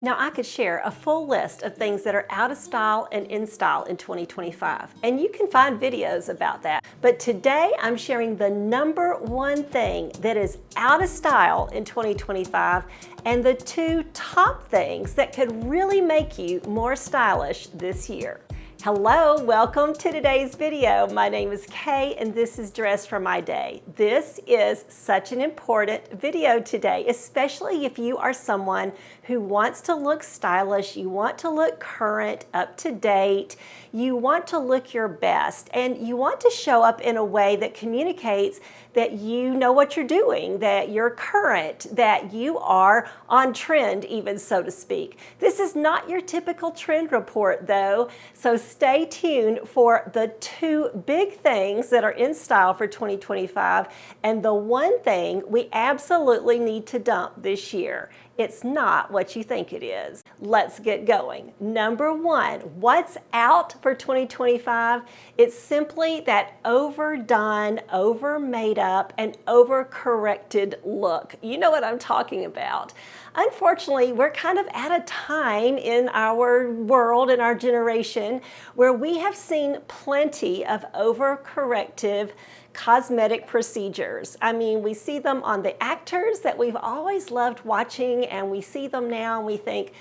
Now, I could share a full list of things that are out of style and in style in 2025, and you can find videos about that. But today, I'm sharing the number one thing that is out of style in 2025 and the two top things that could really make you more stylish this year. Hello, welcome to today's video. My name is Kay and this is Dress for My Day. This is such an important video today, especially if you are someone who wants to look stylish, you want to look current, up to date, you want to look your best, and you want to show up in a way that communicates that you know what you're doing, that you're current, that you are on trend, even so to speak. This is not your typical trend report though, so stay tuned for the two big things that are in style for 2025 and the one thing we absolutely need to dump this year. It's not what you think it is. Let's get going. Number one, what's out for 2025? It's simply that overdone, over made up, and overcorrected look. You know what I'm talking about. Unfortunately, we're kind of at a time in our world, in our generation, where we have seen plenty of overcorrective cosmetic procedures. I mean, we see them on the actors that we've always loved watching, and we see them now and we think,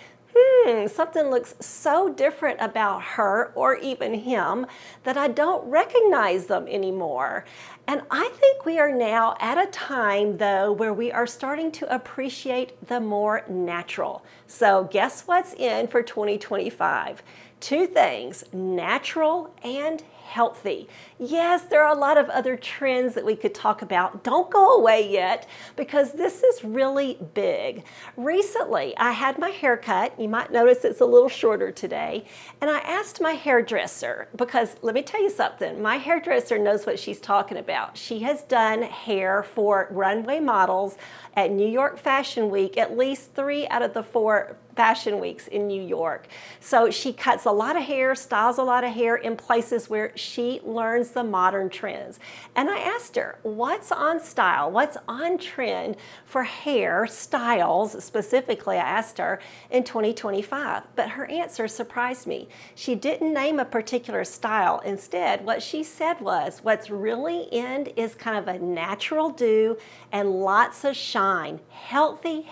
something looks so different about her or even him that I don't recognize them anymore. And I think we are now at a time though where we are starting to appreciate the more natural. So guess what's in for 2025? Two things, natural and healthy. Yes, there are a lot of other trends that we could talk about. Don't go away yet because this is really big. Recently, I had my hair cut. You might notice it's a little shorter today. And I asked my hairdresser, because let me tell you something, my hairdresser knows what she's talking about. She has done hair for runway models at New York Fashion Week, at least 3 out of the 4 fashion weeks in New York. So she cuts a lot of hair, styles a lot of hair in places where she learns the modern trends. And I asked her, what's on style? What's on trend for hair styles, specifically, I asked her, in 2025. But her answer surprised me. She didn't name a particular style. Instead, what she said was, what's really in is kind of a natural do and lots of shine. Healthy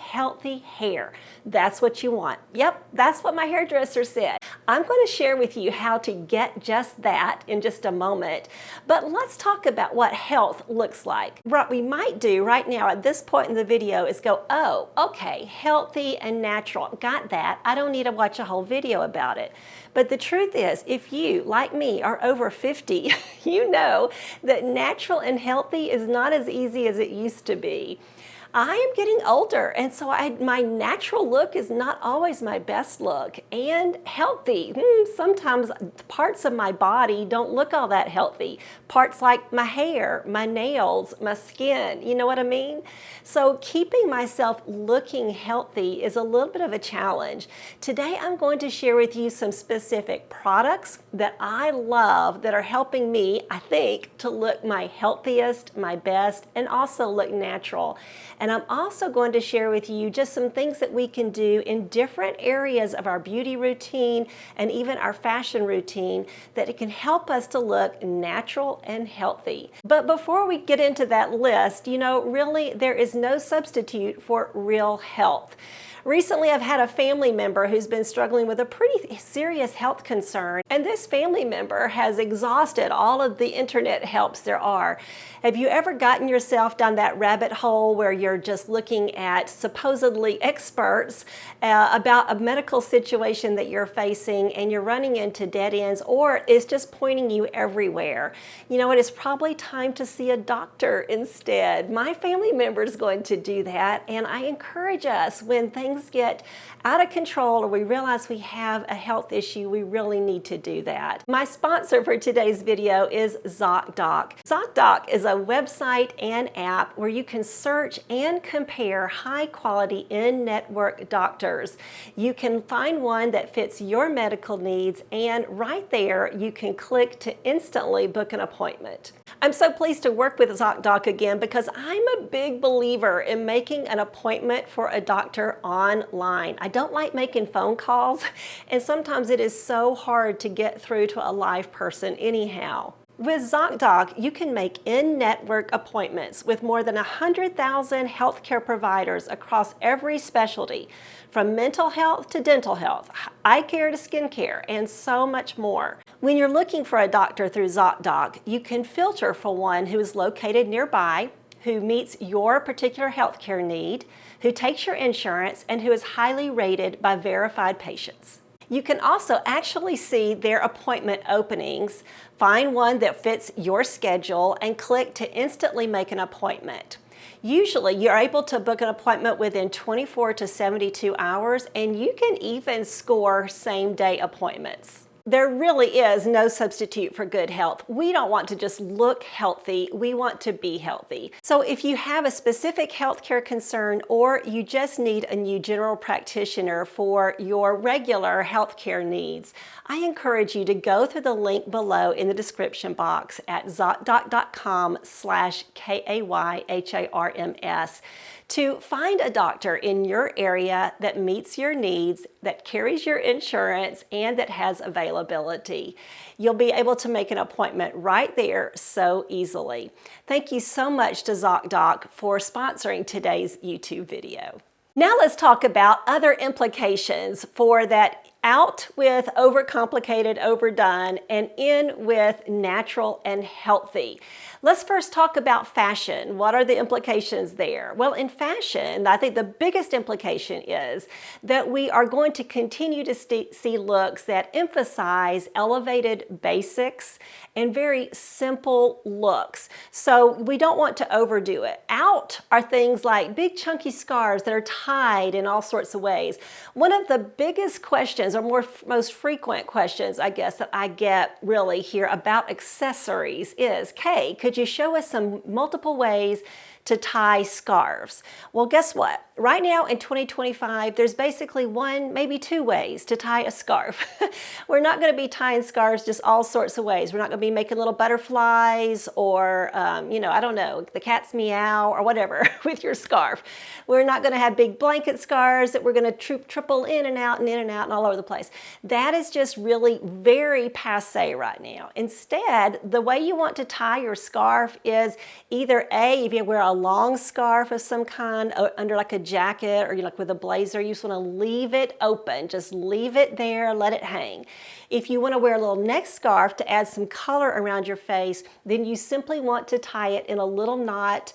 hair. That's what you want. Yep, that's what my hairdresser said. I'm going to share with you how to get just that in just a moment, but let's talk about what health looks like. What we might do right now at this point in the video is go, oh, okay, healthy and natural. Got that. I don't need to watch a whole video about it. But the truth is, if you, like me, are over 50, you know that natural and healthy is not as easy as it used to be. I am getting older, and so my natural look is not always my best look. And healthy, sometimes parts of my body don't look all that healthy. Parts like my hair, my nails, my skin, you know what I mean? So keeping myself looking healthy is a little bit of a challenge. Today I'm going to share with you some specific products that I love that are helping me, I think, to look my healthiest, my best, and also look natural. And I'm also going to share with you just some things that we can do in different areas of our beauty routine and even our fashion routine that it can help us to look natural and healthy. But before we get into that list, you know, really there is no substitute for real health. Recently, I've had a family member who's been struggling with a pretty serious health concern, and this family member has exhausted all of the internet helps there are. Have you ever gotten yourself down that rabbit hole where you're just looking at supposedly experts about a medical situation that you're facing and you're running into dead ends, or it's just pointing you everywhere? You know what, it's probably time to see a doctor instead. My family member is going to do that, and I encourage us when things get out of control or we realize we have a health issue, we really need to do that. My sponsor for today's video is Zocdoc. Zocdoc is a website and app where you can search and compare high-quality in-network doctors. You can find one that fits your medical needs, and right there you can click to instantly book an appointment. I'm so pleased to work with Zocdoc again because I'm a big believer in making an appointment for a doctor online. I don't like making phone calls, and sometimes it is so hard to get through to a live person anyhow. With Zocdoc, you can make in-network appointments with more than 100,000 healthcare providers across every specialty, from mental health to dental health, eye care to skin care, and so much more. When you're looking for a doctor through Zocdoc, you can filter for one who is located nearby, who meets your particular healthcare need, who takes your insurance, and who is highly rated by verified patients. You can also actually see their appointment openings, find one that fits your schedule, and click to instantly make an appointment. Usually, you're able to book an appointment within 24 to 72 hours, and you can even score same-day appointments. There really is no substitute for good health. We don't want to just look healthy, we want to be healthy. So if you have a specific healthcare concern or you just need a new general practitioner for your regular healthcare needs, I encourage you to go through the link below in the description box at zocdoc.com/KAYHARMS to find a doctor in your area that meets your needs, that carries your insurance, and that has availability. You'll be able to make an appointment right there so easily. Thank you so much to Zocdoc for sponsoring today's YouTube video. Now let's talk about other implications for that out with overcomplicated, overdone, and in with natural and healthy. Let's first talk about fashion. What are the implications there? Well, in fashion, I think the biggest implication is that we are going to continue to see looks that emphasize elevated basics and very simple looks. So we don't want to overdo it. Out are things like big chunky scarves that are tied in all sorts of ways. One of the biggest questions, or most frequent questions, I guess, that I get really here about accessories is, Kay, could you show us some multiple ways to tie scarves? Well, guess what? Right now in 2025, there's basically one, maybe two ways to tie a scarf. We're not going to be tying scarves just all sorts of ways. We're not going to be making little butterflies or, I don't know, the cat's meow or whatever with your scarf. We're not going to have big blanket scarves that we're going to triple in and out and all over the place. That is just really very passe right now. Instead, the way you want to tie your scarf is either A, if you wear a long scarf of some kind under like a jacket or like with a blazer, you just want to leave it open. Just leave it there, let it hang. If you want to wear a little neck scarf to add some color around your face, then you simply want to tie it in a little knot,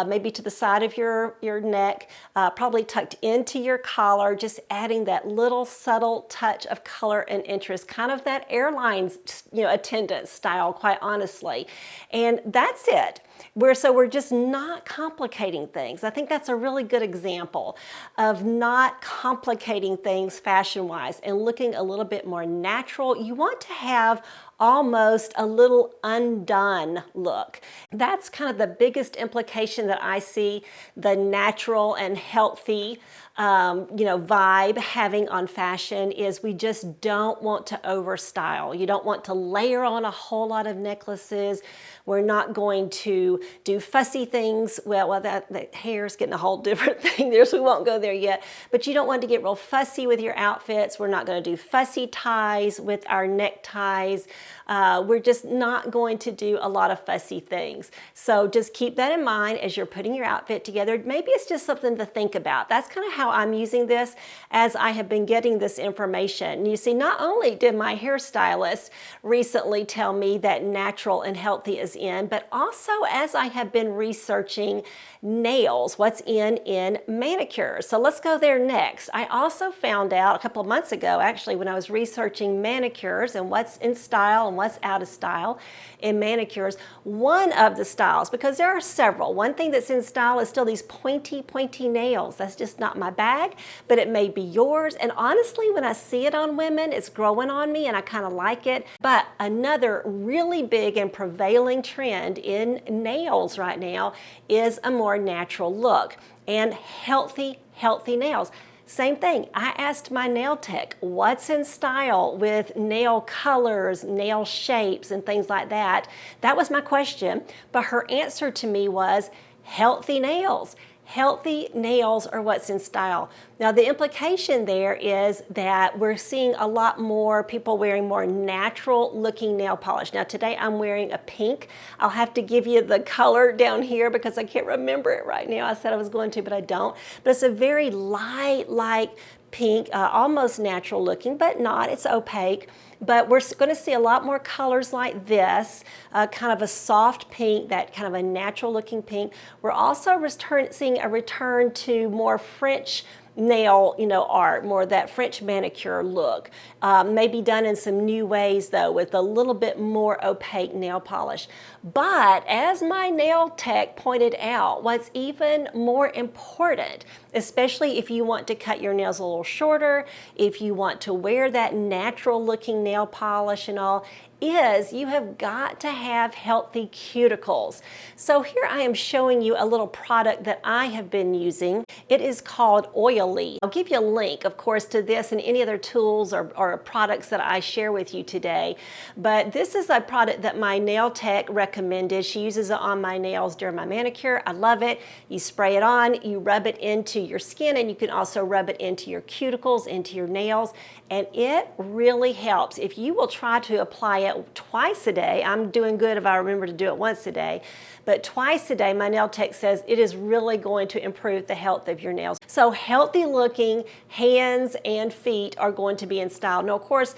maybe to the side of your neck, probably tucked into your collar, just adding that little subtle touch of color and interest, kind of that airlines, attendant style, quite honestly. And that's it. We're just not complicating things. I think that's a really good example of not complicating things fashion-wise and looking a little bit more natural. You want to have almost a little undone look. That's kind of the biggest implication that I see the natural and healthy vibe having on fashion is we just don't want to overstyle. You don't want to layer on a whole lot of necklaces. We're not going to do fussy things. Well, that hair's getting a whole different thing there, so we won't go there yet. But you don't want to get real fussy with your outfits. We're not going to do fussy ties with our neckties. We're just not going to do a lot of fussy things. So just keep that in mind as you're putting your outfit together. Maybe it's just something to think about. That's kind of how I'm using this as I have been getting this information. You see, not only did my hairstylist recently tell me that natural and healthy is in, but also as I have been researching nails, what's in manicures. So let's go there next. I also found out a couple of months ago, actually, when I was researching manicures and what's in style and what's out of style in manicures, one of the styles, because there are several, one thing that's in style is still these pointy nails. That's just not my bag, but it may be yours. And honestly, when I see it on women, it's growing on me and I kind of like it. But another really big and prevailing trend in nails right now is a more natural look and healthy nails. Same thing. I asked my nail tech, what's in style with nail colors, nail shapes, and things like that. That was my question, but her answer to me was healthy nails. Healthy nails are what's in style. Now the implication there is that we're seeing a lot more people wearing more natural looking nail polish. Now today I'm wearing a pink. I'll have to give you the color down here because I can't remember it right now. I said I was going to, but I don't. But it's a very light pink, almost natural looking, but not, it's opaque. But we're going to see a lot more colors like this, kind of a soft pink, that kind of a natural looking pink. We're also seeing a return to more French nail, art, more of that French manicure look. Maybe done in some new ways though, with a little bit more opaque nail polish. But as my nail tech pointed out, what's even more important, especially if you want to cut your nails a little shorter, if you want to wear that natural looking nail polish and all, is you have got to have healthy cuticles. So here I am showing you a little product that I have been using. It is called Oily. I'll give you a link, of course, to this and any other tools or products that I share with you today. But this is a product that my nail tech recommended. She uses it on my nails during my manicure. I love it. You spray it on, you rub it into your skin, and you can also rub it into your cuticles, into your nails, and it really helps. If you will try to apply it twice a day, I'm doing good if I remember to do it once a day, but twice a day, my nail tech says it is really going to improve the health of your nails. So healthy looking hands and feet are going to be in style. Now, of course,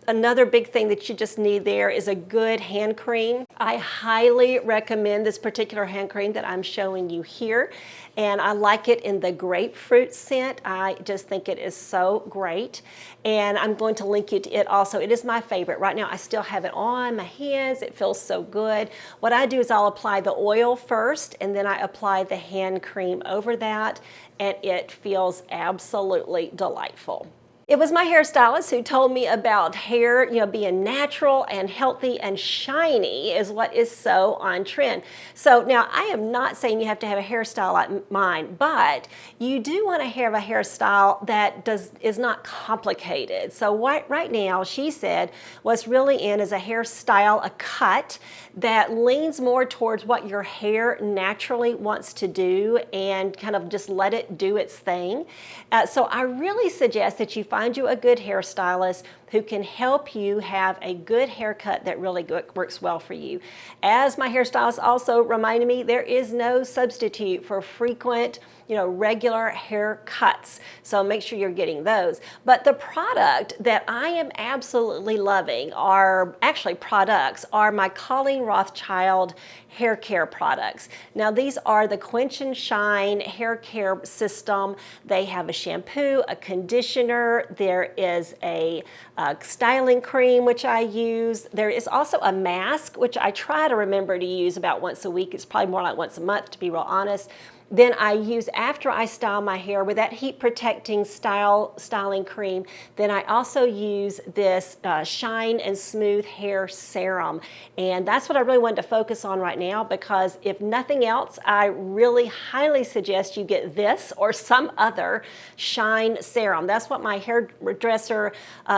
another big thing that you just need there is a good hand cream. I highly recommend this particular hand cream that I'm showing you here, and I like it in the grapefruit scent. I just think it is so great, and I'm going to link you to it also. It is my favorite. Right now I still have it on my hands. It feels so good. What I do is I'll apply the oil first, and then I apply the hand cream over that, and it feels absolutely delightful. It was my hairstylist who told me about hair, being natural and healthy and shiny is what is so on trend. So now I am not saying you have to have a hairstyle like mine, but you do want to have a hairstyle that is not complicated. So right now, she said, what's really in is a hairstyle, a cut that leans more towards what your hair naturally wants to do and kind of just let it do its thing. So I really suggest that you find you a good hairstylist who can help you have a good haircut that really works well for you. As my hairstylist also reminded me, there is no substitute for frequent, regular haircuts. So make sure you're getting those. But the product that I am absolutely loving are my Colleen Rothschild hair care products. Now these are the Quench and Shine hair care system. They have a shampoo, a conditioner, there is a styling cream which I use. There is also a mask which I try to remember to use about once a week. It's probably more like once a month, to be real honest. Then I use, after I style my hair with that heat protecting styling cream, then I also use this Shine and Smooth Hair Serum. And that's what I really wanted to focus on right now, because if nothing else, I really highly suggest you get this or some other Shine Serum. That's what my hairdresser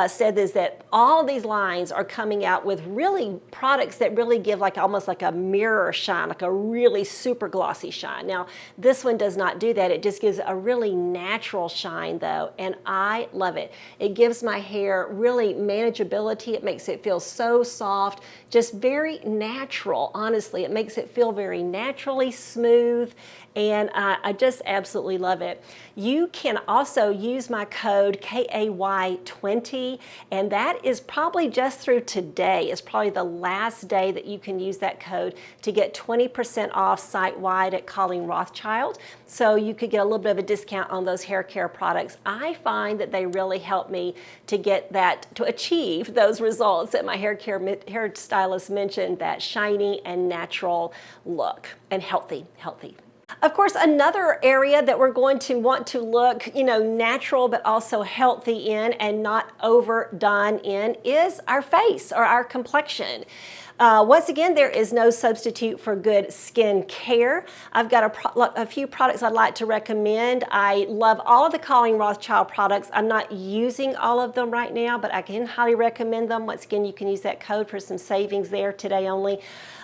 said, is that all these lines are coming out with really products that really give almost like a mirror shine, like a really super glossy shine. Now, this one does not do that. It just gives a really natural shine though, and I love it. It gives my hair really manageability. It makes it feel so soft, just very natural, honestly. It makes it feel very naturally smooth, and I just absolutely love it. You can also use my code KAY20, and that is probably just through today. It's probably the last day that you can use that code to get 20% off site-wide at Colleen Rothschild. So you could get a little bit of a discount on those hair care products. I find that they really help me to get that, to achieve those results that my hairstylist mentioned, that shiny and natural look, and healthy. Of course, another area that we're going to want to look, natural but also healthy in and not overdone in is our face or our complexion. Once again, there is no substitute for good skin care. I've got a few products I'd like to recommend. I love all of the Colleen Rothschild products. I'm not using all of them right now, but I can highly recommend them. Once again, you can use that code for some savings there today only.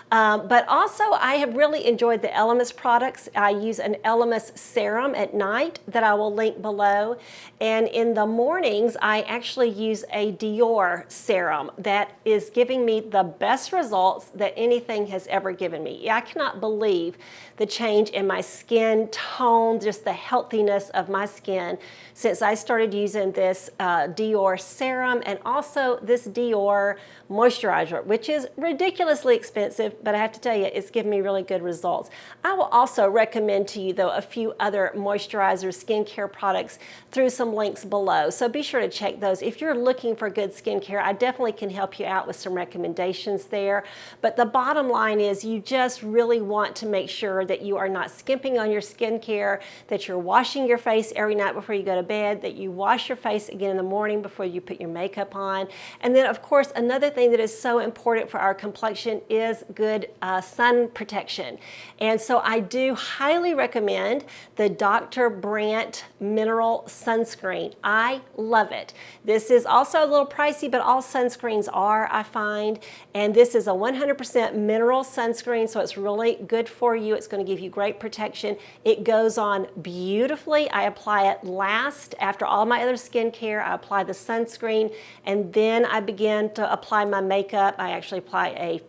But also, I have really enjoyed the Elemis products. I use an Elemis serum at night that I will link below. And in the mornings, I actually use a Dior serum that is giving me the best results that anything has ever given me. I cannot believe the change in my skin tone, just the healthiness of my skin since I started using this Dior serum and also this Dior moisturizer, which is ridiculously expensive, but I have to tell you, it's given me really good results. I will also recommend to you, though, a few other moisturizer skincare products through some links below. So be sure to check those. If you're looking for good skincare, I definitely can help you out with some recommendations there. But the bottom line is you just really want to make sure that you are not skimping on your skincare, that you're washing your face every night before you go to bed, that you wash your face again in the morning before you put your makeup on. And then, of course, another thing that is so important for our complexion is good sun protection. And so I do highly recommend the Dr. Brandt Mineral Sunscreen. I love it. This is also a little pricey, but all sunscreens are, I find. And this is a 100% mineral sunscreen, so it's really good for you. It's going to give you great protection. It goes on beautifully. I apply it last after all my other skincare. I apply the sunscreen, and then I begin to apply my makeup. I actually apply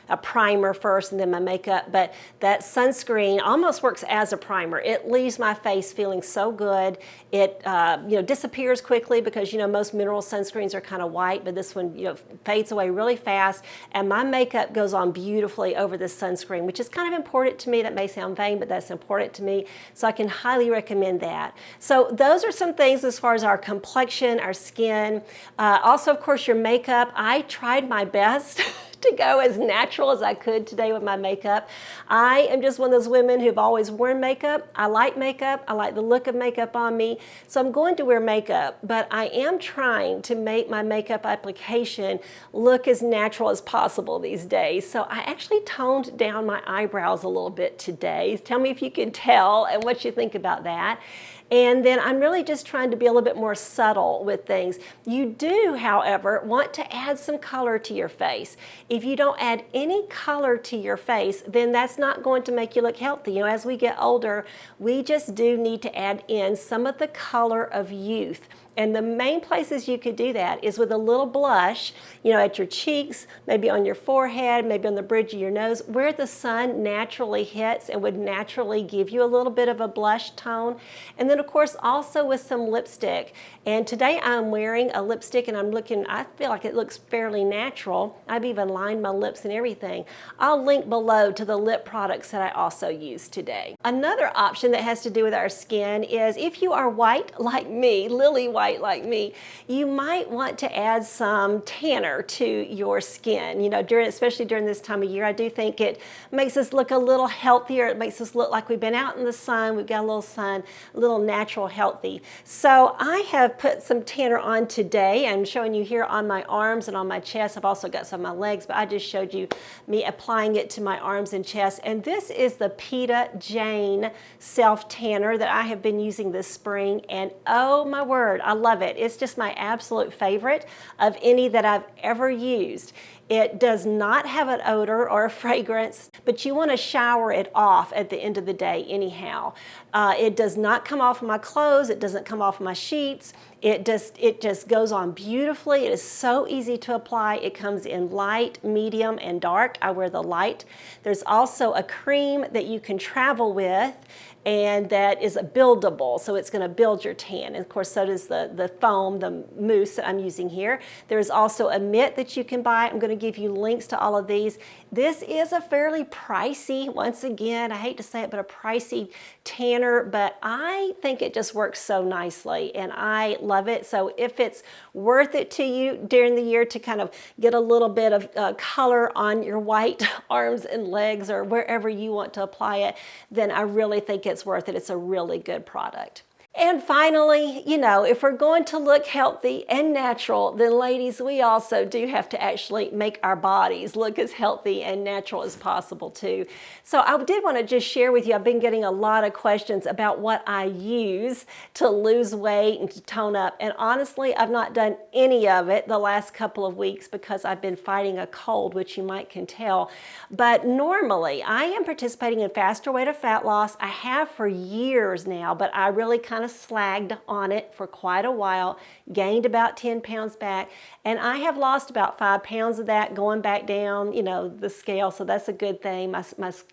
a primer first and then my makeup, but that sunscreen almost works as a primer. It leaves my face feeling so good. It disappears quickly because most mineral sunscreens are kind of white, but this one fades away really fast, and my makeup goes on beautifully over this sunscreen, which is kind of important to me. That may sound vain, but that's important to me, so I can highly recommend that. So those are some things as far as our complexion, our skin. Also, of course, your makeup. I tried my best to go as natural as I could today with my makeup. I am just one of those women who've always worn makeup. I like makeup. I like the look of makeup on me. So I'm going to wear makeup, but I am trying to make my makeup application look as natural as possible these days. So I actually toned down my eyebrows a little bit today. Tell me if you can tell and what you think about that. And then I'm really just trying to be a little bit more subtle with things. You do, however, want to add some color to your face. If you don't add any color to your face, then that's not going to make you look healthy. As we get older, we just do need to add in some of the color of youth. And the main places you could do that is with a little blush, at your cheeks, maybe on your forehead, maybe on the bridge of your nose, where the sun naturally hits and would naturally give you a little bit of a blush tone. And then, of course, also with some lipstick. And today I'm wearing a lipstick and I feel like it looks fairly natural. I've even lined my lips and everything. I'll link below to the lip products that I also use today. Another option that has to do with our skin is if you are white like me, lily white like me, you might want to add some tanner to your skin. Especially during this time of year, I do think it makes us look a little healthier. It makes us look like we've been out in the sun, we've got a little sun, a little natural healthy. So I have put some tanner on today. I'm showing you here on my arms and on my chest. I've also got some on my legs, but I just showed you me applying it to my arms and chest. And this is the Peta Jane Self Tanner that I have been using this spring, and oh my word, I love it. It's just my absolute favorite of any that I've ever used. It does not have an odor or a fragrance, but you want to shower it off at the end of the day anyhow. It does not come off of my clothes. It doesn't come off of my sheets. It just goes on beautifully. It is so easy to apply. It comes in light, medium, and dark. I wear the light. There's also a cream that you can travel with, and that is buildable, so it's going to build your tan. And of course, so does the foam, the mousse that I'm using here. There's also a mitt that you can buy. I'm going to give you links to all of these. This is a fairly pricey, once again, I hate to say it, but a pricey tanner, but I think it just works so nicely, and I love it. So if it's worth it to you during the year to kind of get a little bit of color on your white arms and legs or wherever you want to apply it, then I really think it's worth it. It's a really good product. And finally, you know, if we're going to look healthy and natural, then ladies, we also do have to actually make our bodies look as healthy and natural as possible too. So I did want to just share with you, I've been getting a lot of questions about what I use to lose weight and to tone up. And honestly, I've not done any of it the last couple of weeks because I've been fighting a cold, which you might can tell. But normally, I am participating in faster way to fat loss. I have for years now, but I really kind of slagged on it for quite a while, gained about 10 pounds back, and I have lost about 5 pounds of that, going back down, you know, the scale, so that's a good thing. My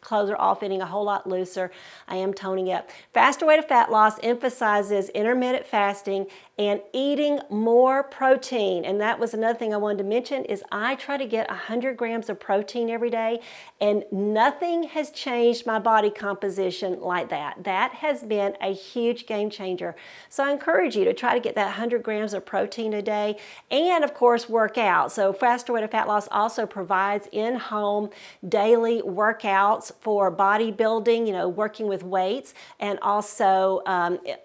clothes are all fitting a whole lot looser. I am toning up. Faster way to fat loss emphasizes intermittent fasting and eating more protein. And that was another thing I wanted to mention is I try to get 100 grams of protein every day, and nothing has changed my body composition like that. That has been a huge game changer. So I encourage you to try to get that 100 grams of protein a day, and of course work out. So Faster Way to Fat Loss also provides in-home daily workouts for bodybuilding, you know, working with weights, and also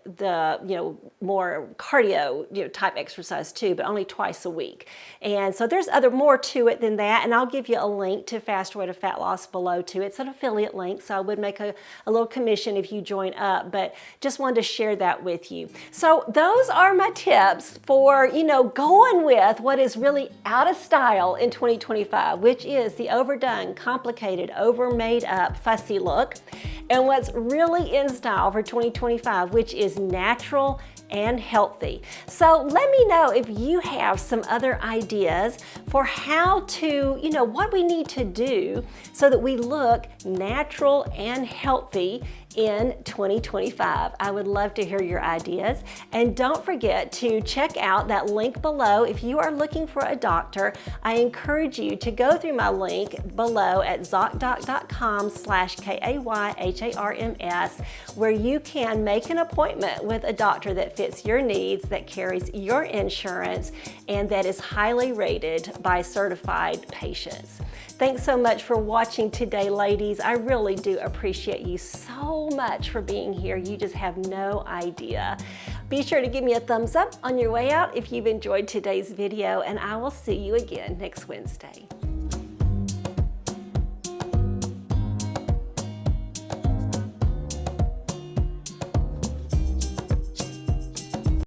the, you know, more cardio, you know, type exercise too, but only twice a week. And so there's more to it than that, and I'll give you a link to Faster Way to Fat Loss below too. It's an affiliate link, so I would make a little commission if you join up, but just wanted to share that with you. So those are my tips for, you know, going with what is really out of style in 2025, which is the overdone, complicated, over made up, fussy look, and what's really in style for 2025, which is natural and healthy. So let me know if you have some other ideas for how to, you know, what we need to do so that we look natural and healthy in 2025. I would love to hear your ideas. And don't forget to check out that link below. If you are looking for a doctor, I encourage you to go through my link below at zocdoc.com/KAYHARMS, where you can make an appointment with a doctor that fits your needs, that carries your insurance, and that is highly rated by certified patients. Thanks so much for watching today, ladies. I really do appreciate you so much for being here. You just have no idea. Be sure to give me a thumbs up on your way out if you've enjoyed today's video, and I will see you again next Wednesday.